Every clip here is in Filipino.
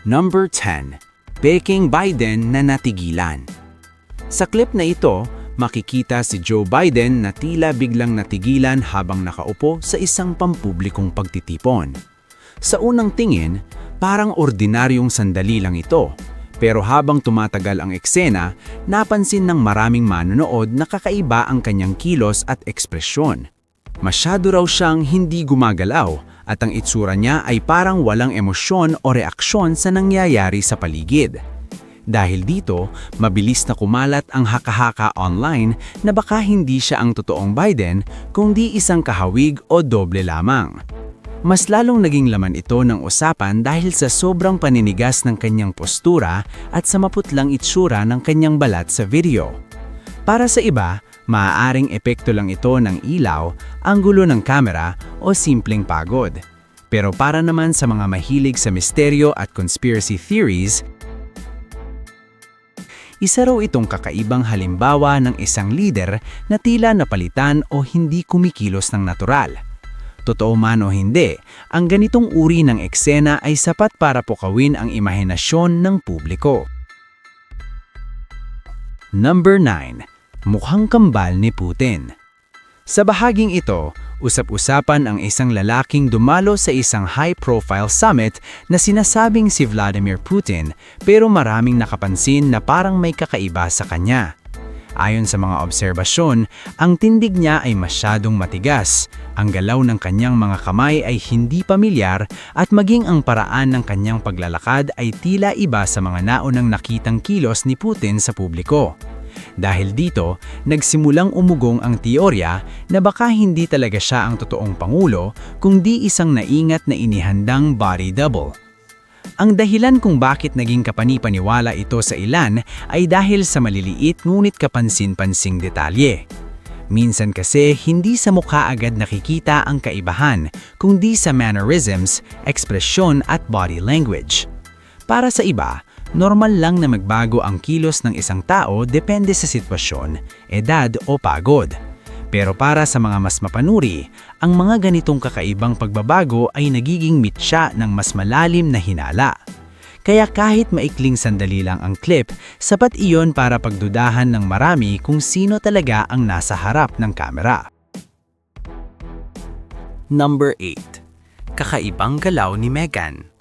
Number 10. Peking Biden na natigilan. Sa clip na ito, makikita si Joe Biden na tila biglang natigilan habang nakaupo sa isang pampublikong pagtitipon. Sa unang tingin, parang ordinaryong sandali lang ito. Pero habang tumatagal ang eksena, napansin ng maraming manonood na kakaiba ang kanyang kilos at ekspresyon. Masyado raw siyang hindi gumagalaw at ang itsura niya ay parang walang emosyon o reaksyon sa nangyayari sa paligid. Dahil dito, mabilis na kumalat ang haka-haka online na baka hindi siya ang totoong Biden kundi isang kahawig o doble lamang. Mas lalong naging laman ito ng usapan dahil sa sobrang paninigas ng kanyang postura at sa maputlang itsura ng kanyang balat sa video. Para sa iba, maaaring epekto lang ito ng ilaw, anggulo ng kamera o simpleng pagod. Pero para naman sa mga mahilig sa misteryo at conspiracy theories, isa raw itong kakaibang halimbawa ng isang lider na tila napalitan o hindi kumikilos ng natural. Totoo man o hindi, ang ganitong uri ng eksena ay sapat para pukawin ang imahinasyon ng publiko. Number 9. Mukhang kambal ni Putin. Sa bahaging ito, usap-usapan ang isang lalaking dumalo sa isang high-profile summit na sinasabing si Vladimir Putin pero maraming nakapansin na parang may kakaiba sa kanya. Ayon sa mga obserbasyon, ang tindig niya ay masyadong matigas, ang galaw ng kanyang mga kamay ay hindi pamilyar at maging ang paraan ng kanyang paglalakad ay tila iba sa mga naunang nakitang kilos ni Putin sa publiko. Dahil dito, nagsimulang umugong ang teorya na baka hindi talaga siya ang totoong pangulo kundi isang naingat na inihandang body double. Ang dahilan kung bakit naging kapani-paniwala ito sa ilan ay dahil sa maliliit ngunit kapansin-pansing detalye. Minsan kasi hindi sa mukha agad nakikita ang kaibahan, kundi sa mannerisms, ekspresyon at body language. Para sa iba, normal lang na magbago ang kilos ng isang tao depende sa sitwasyon, edad o pagod. Pero para sa mga mas mapanuri, ang mga ganitong kakaibang pagbabago ay nagiging mitya ng mas malalim na hinala. Kaya kahit maikling sandali lang ang clip, sapat iyon para pagdudahan ng marami kung sino talaga ang nasa harap ng kamera. Number 8. Kakaibang galaw ni Meghan.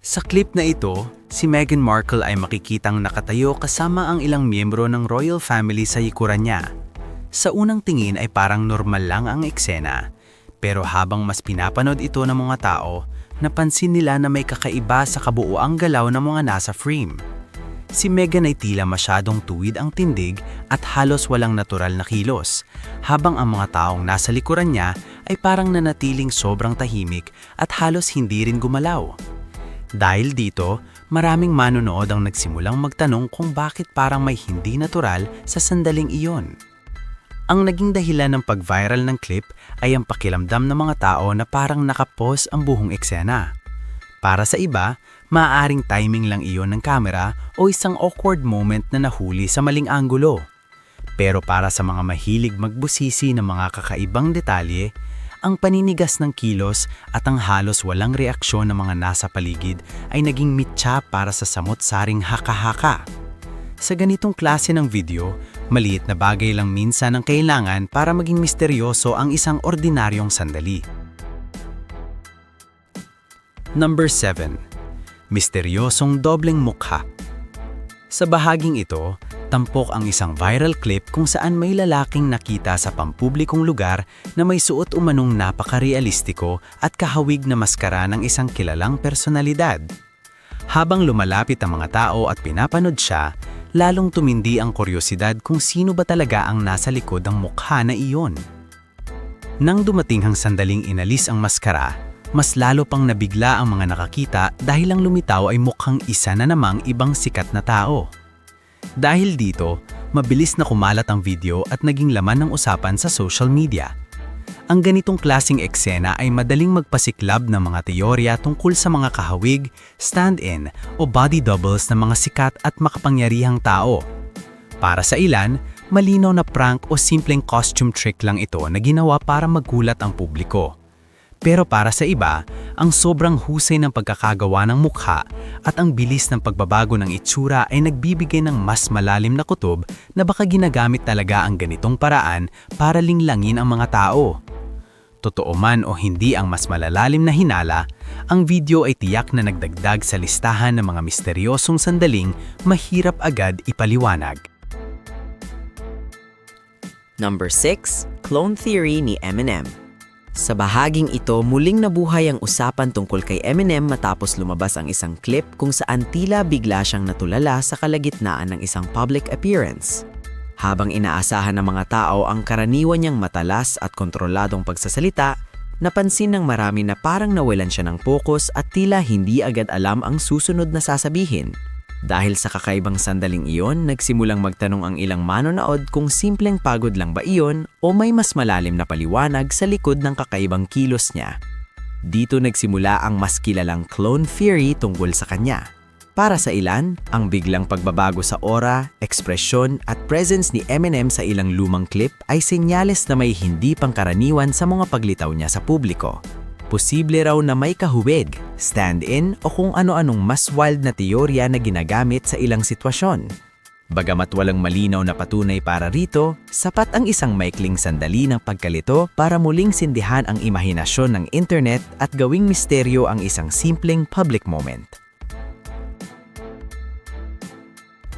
Sa clip na ito, si Meghan Markle ay makikitang nakatayo kasama ang ilang miyembro ng royal family sa likuran niya. Sa unang tingin ay parang normal lang ang eksena, pero habang mas pinapanood ito ng mga tao, napansin nila na may kakaiba sa kabuuang galaw ng mga nasa frame. Si Meghan ay tila masyadong tuwid ang tindig at halos walang natural na kilos, habang ang mga taong nasa likuran niya ay parang nanatiling sobrang tahimik at halos hindi rin gumalaw. Dahil dito, maraming manonood ang nagsimulang magtanong kung bakit parang may hindi natural sa sandaling iyon. Ang naging dahilan ng pag-viral ng clip ay ang pakiramdam ng mga tao na parang nakapos ang buong eksena. Para sa iba, maaaring timing lang iyon ng kamera o isang awkward moment na nahuli sa maling anggulo. Pero para sa mga mahilig magbusisi ng mga kakaibang detalye, ang paninigas ng kilos at ang halos walang reaksyon ng mga nasa paligid ay naging mitya para sa samot-saring haka-haka. Sa ganitong klase ng video, maliit na bagay lang minsan ang kailangan para maging misteryoso ang isang ordinaryong sandali. Number 7. Misteryosong dobleng mukha. Sa bahaging ito, tampok ang isang viral clip kung saan may lalaking nakita sa pampublikong lugar na may suot umanong napaka-realistiko at kahawig na maskara ng isang kilalang personalidad. Habang lumalapit ang mga tao at pinapanood siya, lalong tumindi ang kuryosidad kung sino ba talaga ang nasa likod ng mukha na iyon. Nang dumating ang sandaling inalis ang maskara, mas lalo pang nabigla ang mga nakakita dahil ang lumitaw ay mukhang isa na namang ibang sikat na tao. Dahil dito, mabilis na kumalat ang video at naging laman ng usapan sa social media. Ang ganitong klaseng eksena ay madaling magpasiklab ng mga teorya tungkol sa mga kahawig, stand-in o body doubles ng mga sikat at makapangyarihang tao. Para sa ilan, malinaw na prank o simpleng costume trick lang ito na ginawa para magulat ang publiko. Pero para sa iba, ang sobrang husay ng pagkakagawa ng mukha at ang bilis ng pagbabago ng itsura ay nagbibigay ng mas malalim na kutob na baka ginagamit talaga ang ganitong paraan para linglangin ang mga tao. Totoo man o hindi ang mas malalalim na hinala, ang video ay tiyak na nagdagdag sa listahan ng mga misteryosong sandaling mahirap agad ipaliwanag. Number 6. Clone Theory ni Eminem. Sa bahaging ito, muling nabuhay ang usapan tungkol kay Eminem matapos lumabas ang isang clip kung saan tila bigla siyang natulala sa kalagitnaan ng isang public appearance. Habang inaasahan ng mga tao ang karaniwan niyang matalas at kontroladong pagsasalita, napansin ng marami na parang nawalan siya ng focus at tila hindi agad alam ang susunod na sasabihin. Dahil sa kakaibang sandaling iyon, nagsimulang magtanong ang ilang manonood kung simpleng pagod lang ba iyon o may mas malalim na paliwanag sa likod ng kakaibang kilos niya. Dito nagsimula ang mas kilalang clone theory tungkol sa kanya. Para sa ilan, ang biglang pagbabago sa aura, ekspresyon at presence ni Eminem sa ilang lumang clip ay senyales na may hindi pangkaraniwan sa mga paglitaw niya sa publiko. Posible raw na may kahuwig, stand-in o kung ano-anong mas wild na teorya na ginagamit sa ilang sitwasyon. Bagamat walang malinaw na patunay para rito, sapat ang isang maikling sandali ng pagkalito para muling sindihan ang imahinasyon ng internet at gawing misteryo ang isang simpleng public moment.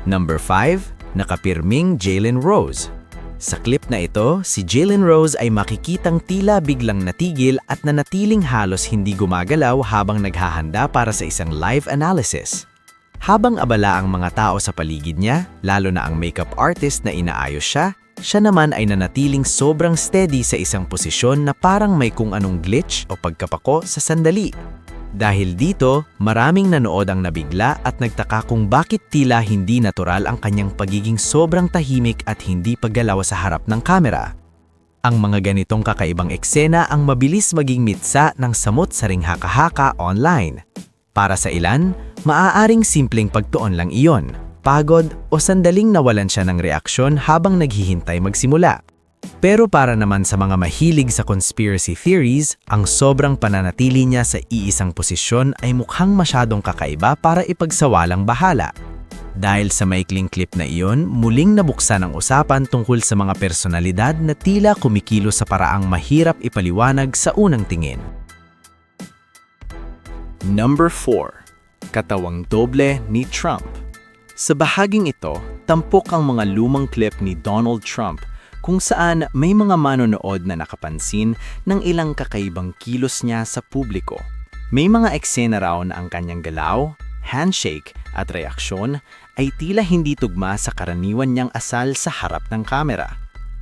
Number 5. Nakapirming Jalen Rose. Sa clip na ito, si Jalen Rose ay makikitang tila biglang natigil at nanatiling halos hindi gumagalaw habang naghahanda para sa isang live analysis. Habang abala ang mga tao sa paligid niya, lalo na ang makeup artist na inaayos siya, siya naman ay nanatiling sobrang steady sa isang posisyon na parang may kung anong glitch o pagkapako sa sandali. Dahil dito, maraming nanood ang nabigla at nagtaka kung bakit tila hindi natural ang kanyang pagiging sobrang tahimik at hindi paggalaw sa harap ng kamera. Ang mga ganitong kakaibang eksena ang mabilis maging mitsa ng samot-saring haka-haka online. Para sa ilan, maaaring simpleng pagtuon lang iyon, pagod o sandaling nawalan siya ng reaksyon habang naghihintay magsimula. Pero para naman sa mga mahilig sa conspiracy theories, ang sobrang pananatili niya sa iisang posisyon ay mukhang masyadong kakaiba para ipagsawalang bahala. Dahil sa maikling clip na iyon, muling nabuksan ang usapan tungkol sa mga personalidad na tila kumikilos sa paraang mahirap ipaliwanag sa unang tingin. Number 4. Katawang doble ni Trump. Sa bahaging ito, tampok ang mga lumang clip ni Donald Trump kung saan may mga manonood na nakapansin ng ilang kakaibang kilos niya sa publiko. May mga eksena raw na ang kanyang galaw, handshake at reaksyon ay tila hindi tugma sa karaniwan niyang asal sa harap ng kamera.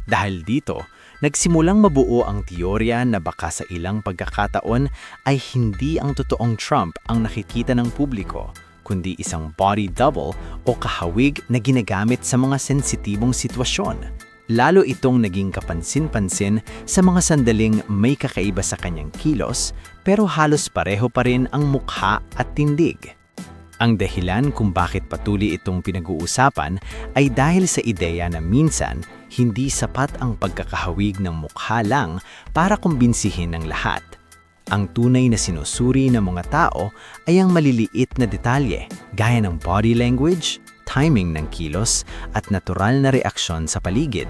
Dahil dito, nagsimulang mabuo ang teorya na baka sa ilang pagkakataon ay hindi ang totoong Trump ang nakikita ng publiko, kundi isang body double o kahawig na ginagamit sa mga sensitibong sitwasyon. Lalo itong naging kapansin-pansin sa mga sandaling may kakaiba sa kanyang kilos pero halos pareho pa rin ang mukha at tindig. Ang dahilan kung bakit patuloy itong pinag-uusapan ay dahil sa ideya na minsan hindi sapat ang pagkakahawig ng mukha lang para kumbinsihin ng lahat. Ang tunay na sinusuri ng mga tao ay ang maliliit na detalye gaya ng body language, timing ng kilos at natural na reaksyon sa paligid.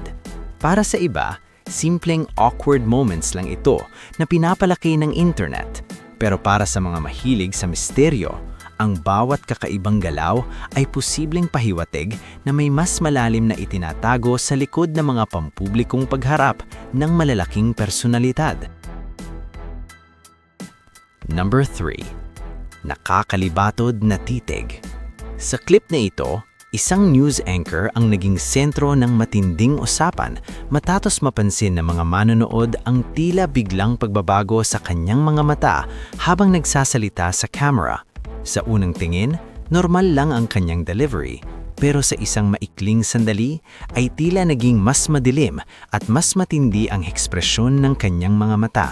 Para sa iba, simpleng awkward moments lang ito na pinapalaki ng internet. Pero para sa mga mahilig sa misteryo, ang bawat kakaibang galaw ay posibleng pahiwatig na may mas malalim na itinatago sa likod ng mga pampublikong pagharap ng malalaking personalidad. Number 3. Nakakalibatod na titig. Sa clip na ito, isang news anchor ang naging sentro ng matinding usapan matapos mapansin ng mga manonood ang tila biglang pagbabago sa kanyang mga mata habang nagsasalita sa camera. Sa unang tingin, normal lang ang kanyang delivery, pero sa isang maikling sandali ay tila naging mas madilim at mas matindi ang ekspresyon ng kanyang mga mata.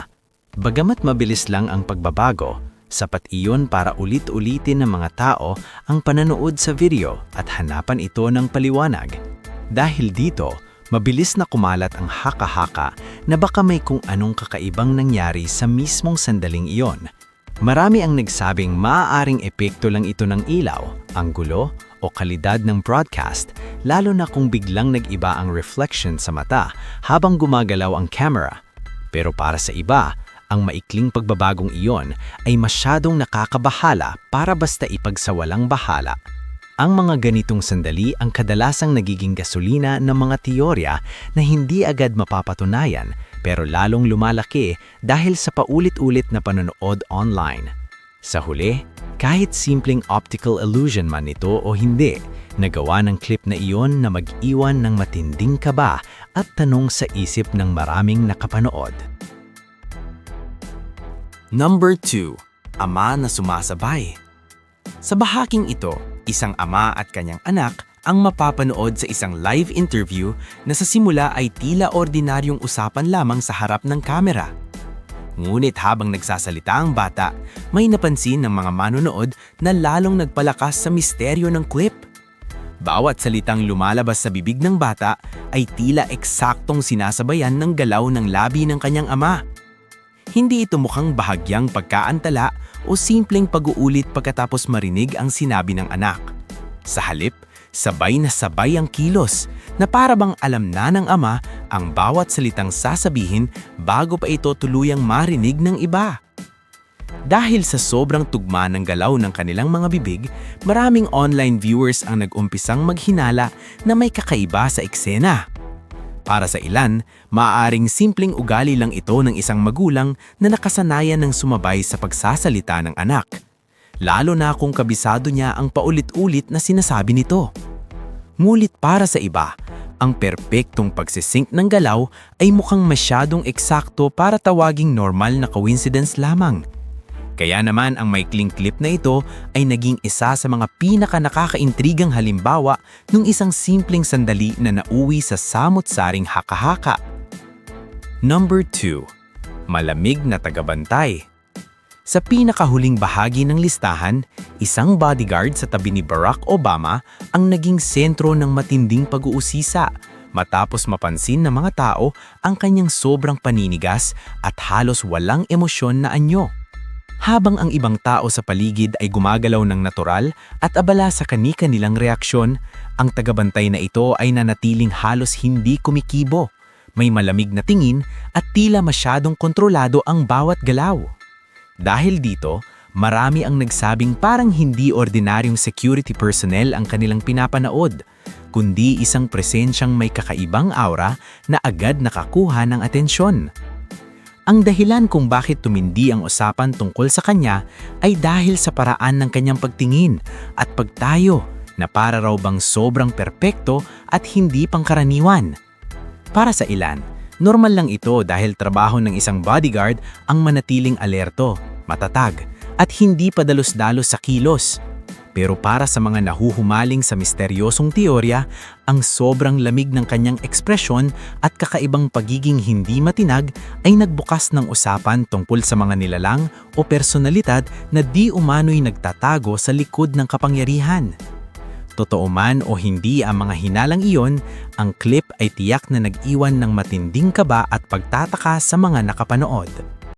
Bagamat mabilis lang ang pagbabago, sapat iyon para ulit-ulitin ng mga tao ang pananood sa video at hanapan ito ng paliwanag. Dahil dito, mabilis na kumalat ang haka-haka na baka may kung anong kakaibang nangyari sa mismong sandaling iyon. Marami ang nagsabing maaaring epekto lang ito ng ilaw, anggulo, o kalidad ng broadcast, lalo na kung biglang nag-iba ang reflection sa mata habang gumagalaw ang camera. Pero para sa iba, ang maikling pagbabagong iyon ay masyadong nakakabahala para basta ipagsawalang bahala. Ang mga ganitong sandali ang kadalasang nagiging gasolina ng mga teorya na hindi agad mapapatunayan pero lalong lumalaki dahil sa paulit-ulit na panonood online. Sa huli, kahit simpleng optical illusion man ito o hindi, nagawa ng clip na iyon na mag-iwan ng matinding kaba at tanong sa isip ng maraming nakapanood. Number 2. Ama na sumasabay. Sa bahaging ito, isang ama at kanyang anak ang mapapanood sa isang live interview na sa simula ay tila ordinaryong usapan lamang sa harap ng kamera. Ngunit habang nagsasalita ang bata, may napansin ng mga manonood na lalong nagpalakas sa misteryo ng clip. Bawat salitang lumalabas sa bibig ng bata ay tila eksaktong sinasabayan ng galaw ng labi ng kanyang ama. Hindi ito mukhang bahagyang pagkaantala o simpleng pag-uulit pagkatapos marinig ang sinabi ng anak. Sa halip, sabay na sabay ang kilos na para bang alam na ng ama ang bawat salitang sasabihin bago pa ito tuluyang marinig ng iba. Dahil sa sobrang tugma ng galaw ng kanilang mga bibig, maraming online viewers ang nag-umpisang maghinala na may kakaiba sa eksena. Para sa ilan, maaaring simpleng ugali lang ito ng isang magulang na nakasanayan ng sumabay sa pagsasalita ng anak. Lalo na kung kabisado niya ang paulit-ulit na sinasabi nito. Ngunit para sa iba, ang perpektong pagsisync ng galaw ay mukhang masyadong eksakto para tawaging normal na coincidence lamang. Kaya naman ang maikling clip na ito ay naging isa sa mga pinaka-nakakaintrigang halimbawa ng isang simpleng sandali na nauwi sa samut-saring haka-haka. Number 2. Malamig na tagabantay. Sa pinakahuling bahagi ng listahan, isang bodyguard sa tabi ni Barack Obama ang naging sentro ng matinding pag-uusisa matapos mapansin ng mga tao ang kanyang sobrang paninigas at halos walang emosyon na anyo. Habang ang ibang tao sa paligid ay gumagalaw ng natural at abala sa kani-kanilang reaksyon, ang tagabantay na ito ay nanatiling halos hindi kumikibo. May malamig na tingin at tila masyadong kontrolado ang bawat galaw. Dahil dito, marami ang nagsabing parang hindi ordinaryong security personnel ang kanilang pinapanood, kundi isang presensyang may kakaibang aura na agad nakakuha ng atensyon. Ang dahilan kung bakit tumindi ang usapan tungkol sa kanya ay dahil sa paraan ng kanyang pagtingin at pagtayo na para raw bang sobrang perpekto at hindi pangkaraniwan. Para sa ilan, normal lang ito dahil trabaho ng isang bodyguard ang manatiling alerto, matatag, at hindi padalos-dalos sa kilos. Pero para sa mga nahuhumaling sa misteryosong teorya, ang sobrang lamig ng kanyang ekspresyon at kakaibang pagiging hindi matinag ay nagbukas ng usapan tungkol sa mga nilalang o personalidad na di umano'y nagtatago sa likod ng kapangyarihan. Totoo man o hindi ang mga hinalang iyon, ang clip ay tiyak na nag-iwan ng matinding kaba at pagtataka sa mga nakapanood.